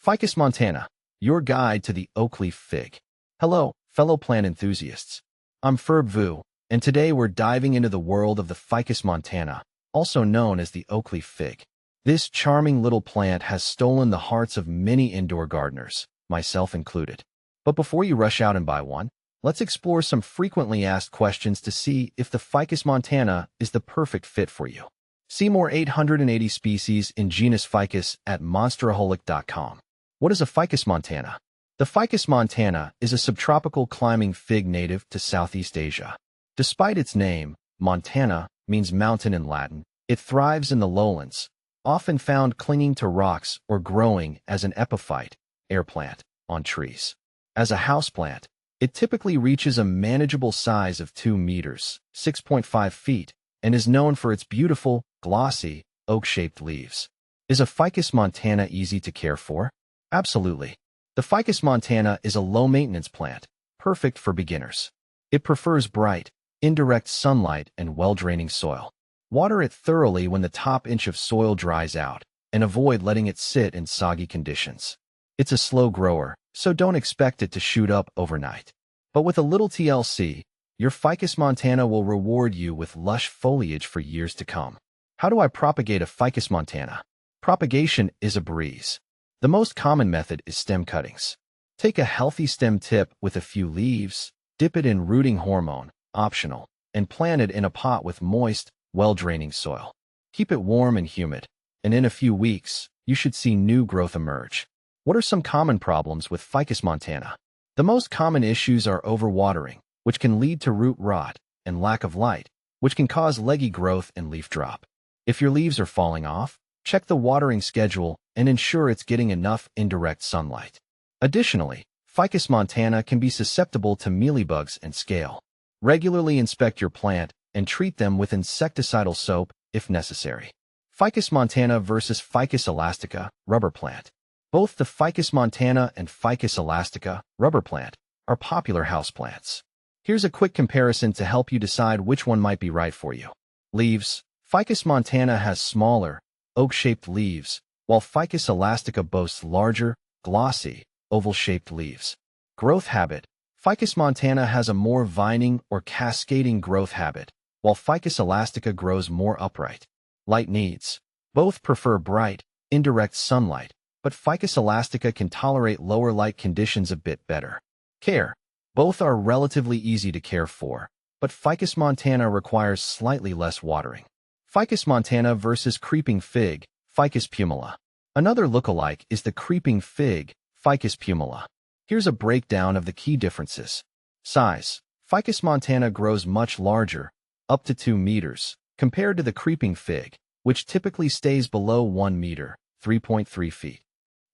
Ficus montana, your guide to the oak leaf fig. Hello, fellow plant enthusiasts. I'm Ferb Vu, and today we're diving into the world of the Ficus montana, also known as the oak leaf fig. This charming little plant has stolen the hearts of many indoor gardeners, myself included. But before you rush out and buy one, let's explore some frequently asked questions to see if the Ficus montana is the perfect fit for you. See more 880 species in genus Ficus at monsteraholic.com. What is a Ficus montana? The Ficus montana is a subtropical climbing fig native to Southeast Asia. Despite its name, montana means mountain in Latin. It thrives in the lowlands, often found clinging to rocks or growing as an epiphyte, air plant, on trees. As a houseplant, it typically reaches a manageable size of 2 meters, 6.5 feet, and is known for its beautiful, glossy, oak-shaped leaves. Is a Ficus montana easy to care for? Absolutely. The Ficus montana is a low-maintenance plant, perfect for beginners. It prefers bright, indirect sunlight and well-draining soil. Water it thoroughly when the top inch of soil dries out, and avoid letting it sit in soggy conditions. It's a slow grower, so don't expect it to shoot up overnight. But with a little TLC, your Ficus montana will reward you with lush foliage for years to come. How do I propagate a Ficus montana? Propagation is a breeze. The most common method is stem cuttings. Take a healthy stem tip with a few leaves, dip it in rooting hormone, optional, and plant it in a pot with moist, well-draining soil. Keep it warm and humid, and in a few weeks, you should see new growth emerge. What are some common problems with Ficus montana? The most common issues are overwatering, which can lead to root rot, and lack of light, which can cause leggy growth and leaf drop. If your leaves are falling off, check the watering schedule and ensure it's getting enough indirect sunlight. Additionally, Ficus montana can be susceptible to mealybugs and scale. Regularly inspect your plant and treat them with insecticidal soap if necessary. Ficus montana versus Ficus elastica, rubber plant. Both the Ficus montana and Ficus elastica, rubber plant, are popular houseplants. Here's a quick comparison to help you decide which one might be right for you. Leaves. Ficus montana has smaller, oak-shaped leaves, while Ficus elastica boasts larger, glossy, oval-shaped leaves. Growth habit. Ficus montana has a more vining or cascading growth habit, while Ficus elastica grows more upright. Light needs. Both prefer bright, indirect sunlight, but Ficus elastica can tolerate lower light conditions a bit better. Care. Both are relatively easy to care for, but Ficus montana requires slightly less watering. Ficus montana versus creeping fig, Ficus pumila. Another lookalike is the creeping fig, Ficus pumila. Here's a breakdown of the key differences. Size. Ficus montana grows much larger, up to 2 meters, compared to the creeping fig, which typically stays below 1 meter, 3.3 feet.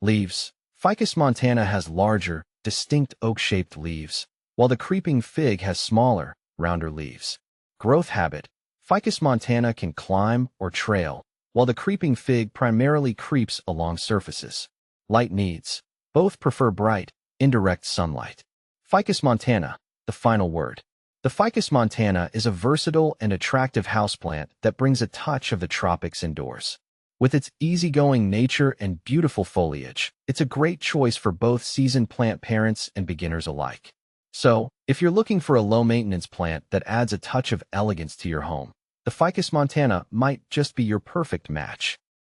Leaves. Ficus montana has larger, distinct oak-shaped leaves, while the creeping fig has smaller, rounder leaves. Growth habit. Ficus montana can climb or trail, while the creeping fig primarily creeps along surfaces. Light needs. Both prefer bright, indirect sunlight. Ficus montana, the final word. The Ficus montana is a versatile and attractive houseplant that brings a touch of the tropics indoors. With its easygoing nature and beautiful foliage, it's a great choice for both seasoned plant parents and beginners alike. So, if you're looking for a low-maintenance plant that adds a touch of elegance to your home, the Ficus montana might just be your perfect match.